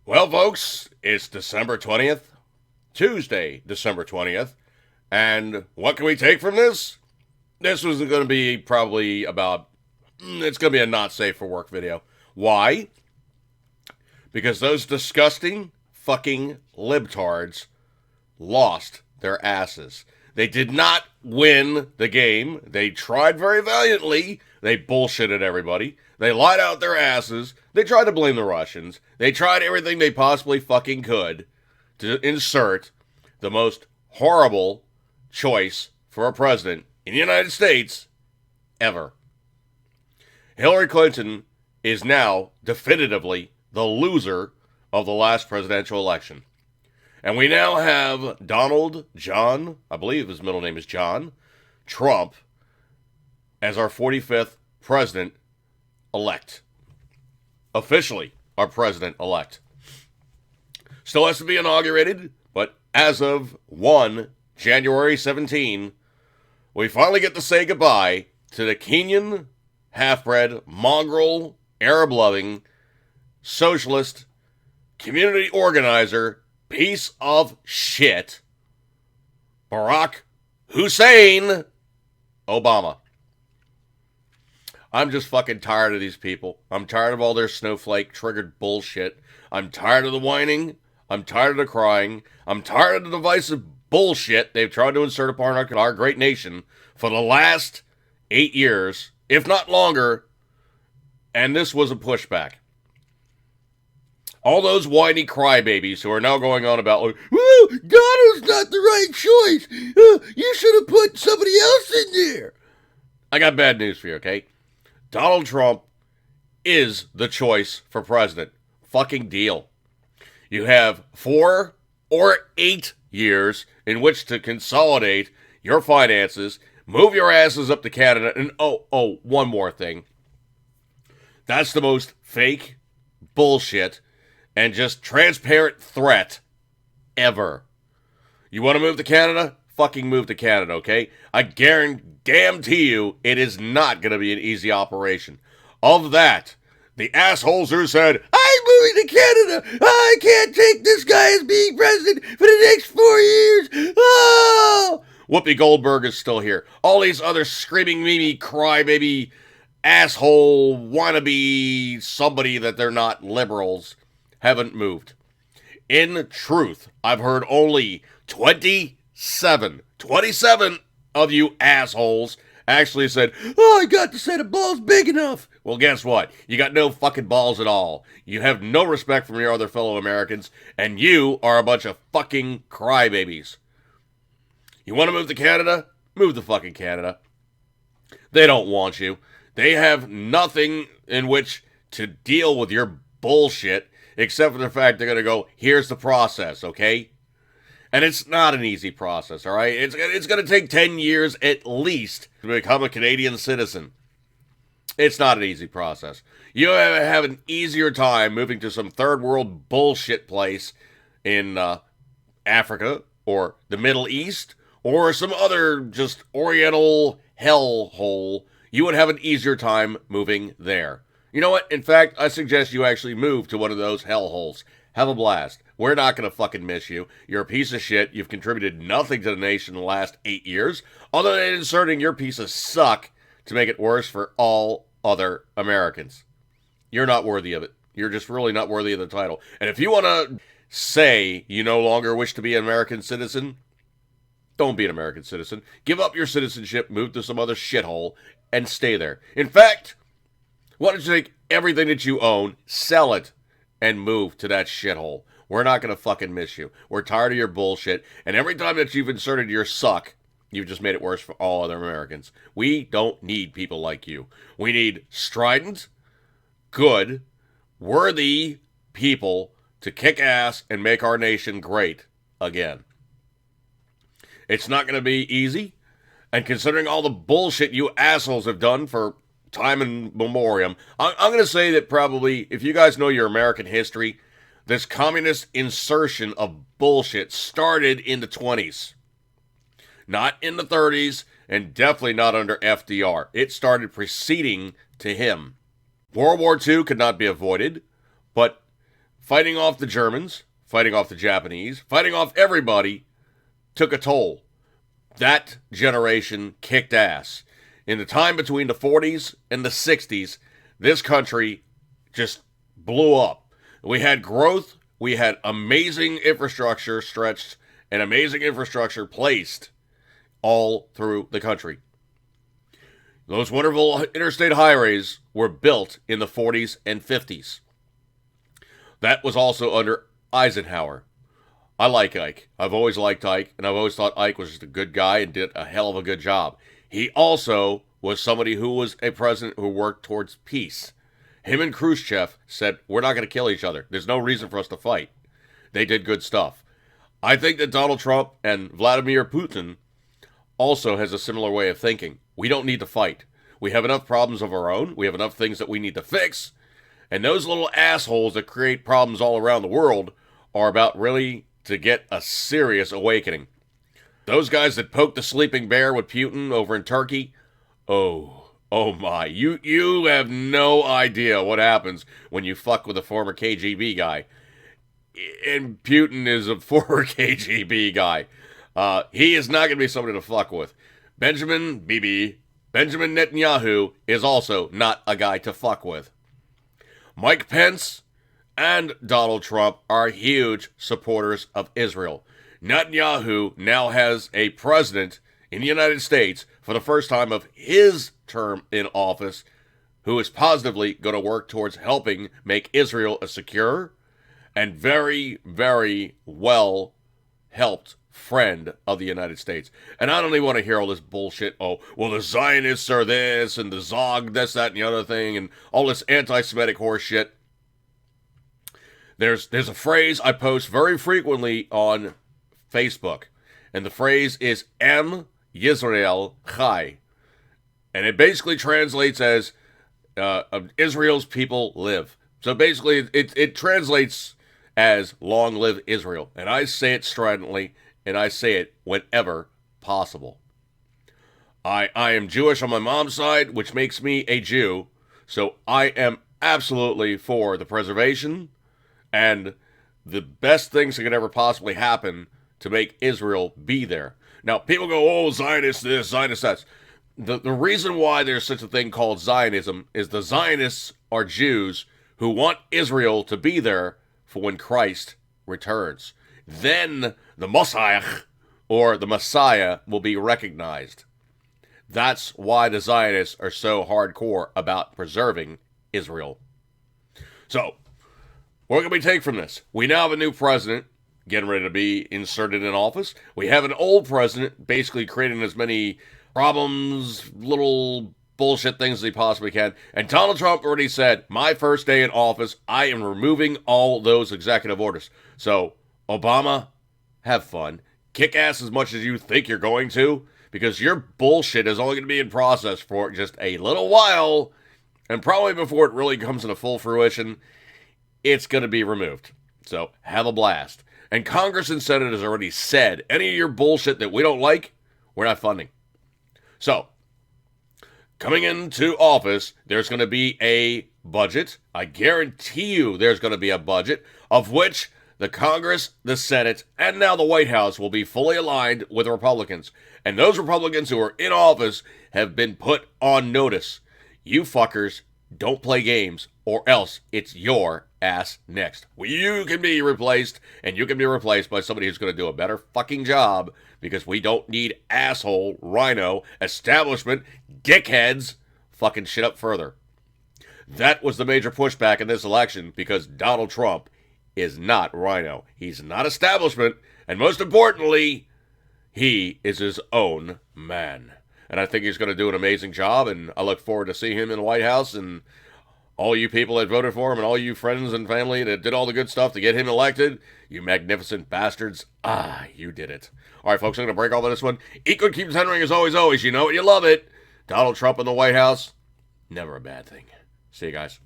Well, folks, it's December 20th, Tuesday, December 20th, and what can we take from this? This was going to be probably about, it's going to be a not safe for work video. Why? Because those disgusting fucking libtards lost their asses. They did not win the game. They tried very valiantly. They bullshitted everybody. They lied out their asses. They tried to blame the Russians. They tried everything they possibly fucking could to insert the most horrible choice for a president in the United States ever. Hillary Clinton is now definitively the loser of the last presidential election. And we now have Donald John, I believe his middle name is John, Trump, as our 45th president-elect. Officially, our president-elect. Still has to be inaugurated, but as of 1 January 17, we finally get to say goodbye to the Kenyan, half-bred, mongrel, Arab-loving, socialist, community organizer, piece of shit, Barack Hussein Obama. I'm just fucking tired of these people. I'm tired of all their snowflake-triggered bullshit. I'm tired of the whining. I'm tired of the crying. I'm tired of the divisive bullshit they've tried to insert upon our great nation for the last 8 years, if not longer, and this was a pushback. All those whiny crybabies who are now going on about, like, well, Donald's not the right choice. You should have put somebody else in there. I got bad news for you, okay? Donald Trump is the choice for president. Fucking deal. You have 4 or 8 years in which to consolidate your finances, move your asses up to Canada, and one more thing. That's the most fake bullshit and just transparent threat ever. You want to move to Canada? Fucking move to Canada, okay? I guarantee you it is not going to be an easy operation. Of that, the assholes who said, I'm moving to Canada! I can't take this guy as being president for the next 4 years! Oh! Whoopi Goldberg is still here. All these other screaming Mimi crybaby asshole wannabe somebody that they're not liberals haven't moved. In truth, I've heard only 27 of you assholes actually said, oh, I got to say the ball's big enough. Well, guess what? You got no fucking balls at all. You have no respect from your other fellow Americans, and you are a bunch of fucking crybabies. You want to move to Canada? Move to fucking Canada. They don't want you. They have nothing in which to deal with your bullshit, except for the fact they're going to go, here's the process, okay? And it's not an easy process, all right? It's going to take 10 years at least to become a Canadian citizen. It's not an easy process. You have an easier time moving to some third world bullshit place in Africa or the Middle East or some other just oriental hellhole. You would have an easier time moving there. You know what? In fact, I suggest you actually move to one of those hellholes. Have a blast. We're not going to fucking miss you. You're a piece of shit. You've contributed nothing to the nation in the last 8 years, other than inserting your piece of suck to make it worse for all other Americans. You're not worthy of it. You're just really not worthy of the title. And if you want to say you no longer wish to be an American citizen, don't be an American citizen. Give up your citizenship, move to some other shithole, and stay there. In fact, why don't you take everything that you own, sell it, and move to that shithole? We're not going to fucking miss you. We're tired of your bullshit, and every time that you've inserted your suck, you've just made it worse for all other Americans. We don't need people like you. We need strident, good, worthy people to kick ass and make our nation great again. It's not going to be easy, and considering all the bullshit you assholes have done for time in memoriam, I'm going to say that probably, if you guys know your American history, this communist insertion of bullshit started in the 20s. Not in the 30s, and definitely not under FDR. It started preceding to him. World War II could not be avoided, but fighting off the Germans, fighting off the Japanese, fighting off everybody, took a toll. That generation kicked ass. In the time between the 40s and the 60s, this country just blew up. We had growth, we had amazing infrastructure stretched, and amazing infrastructure placed all through the country. Those wonderful interstate highways were built in the 40s and 50s. That was also under Eisenhower. I like Ike. I've always liked Ike, and I've always thought Ike was just a good guy and did a hell of a good job. He also was somebody who was a president who worked towards peace. Him and Khrushchev said, we're not going to kill each other. There's no reason for us to fight. They did good stuff. I think that Donald Trump and Vladimir Putin also has a similar way of thinking. We don't need to fight. We have enough problems of our own. We have enough things that we need to fix. And those little assholes that create problems all around the world are about really to get a serious awakening. Those guys that poked the sleeping bear with Putin over in Turkey, oh my, you have no idea what happens when you fuck with a former KGB guy. And Putin is a former KGB guy. He is not going to be somebody to fuck with. Benjamin Netanyahu is also not a guy to fuck with. Mike Pence and Donald Trump are huge supporters of Israel. Netanyahu now has a president in the United States for the first time of his term in office who is positively going to work towards helping make Israel a secure and very, very well helped friend of the United States. And I don't even want to hear all this bullshit. Oh, well, the Zionists are this, and the Zog, this, that, and the other thing, and all this anti-Semitic horse shit. There's a phrase I post very frequently on Facebook, and the phrase is Am Yisrael Chai. And it basically translates as Israel's people live. So basically, it translates as long live Israel. And I say it stridently, and I say it whenever possible. I am Jewish on my mom's side, which makes me a Jew. So I am absolutely for the preservation and the best things that could ever possibly happen to make Israel be there. Now, people go, oh, Zionist this, Zionist that. The reason why there's such a thing called Zionism is the Zionists are Jews who want Israel to be there for when Christ returns. Then the Messiah, or the Messiah, will be recognized. That's why the Zionists are so hardcore about preserving Israel. So, what can we take from this? We now have a new president getting ready to be inserted in office. We have an old president basically creating as many problems, little bullshit things as he possibly can. And Donald Trump already said, my first day in office, I am removing all those executive orders. So, Obama, have fun. Kick ass as much as you think you're going to, because your bullshit is only going to be in process for just a little while, and probably before it really comes into full fruition, it's going to be removed. So, have a blast. And Congress and Senate has already said, any of your bullshit that we don't like, we're not funding. So, coming into office, there's going to be a budget. I guarantee you there's going to be a budget of which the Congress, the Senate, and now the White House will be fully aligned with Republicans. And those Republicans who are in office have been put on notice. You fuckers don't play games, or else it's your ass next. Well, you can be replaced, and you can be replaced by somebody who's going to do a better fucking job, because we don't need asshole, rhino, establishment, dickheads fucking shit up further. That was the major pushback in this election, because Donald Trump is not rhino. He's not establishment, and most importantly, he is his own man. And I think he's going to do an amazing job, and I look forward to seeing him in the White House, and all you people that voted for him, and all you friends and family that did all the good stuff to get him elected, you magnificent bastards. You did it. All right, folks, I'm going to break all of this one. Eat good, keep tendering as always. You know it, you love it. Donald Trump in the White House, never a bad thing. See you guys.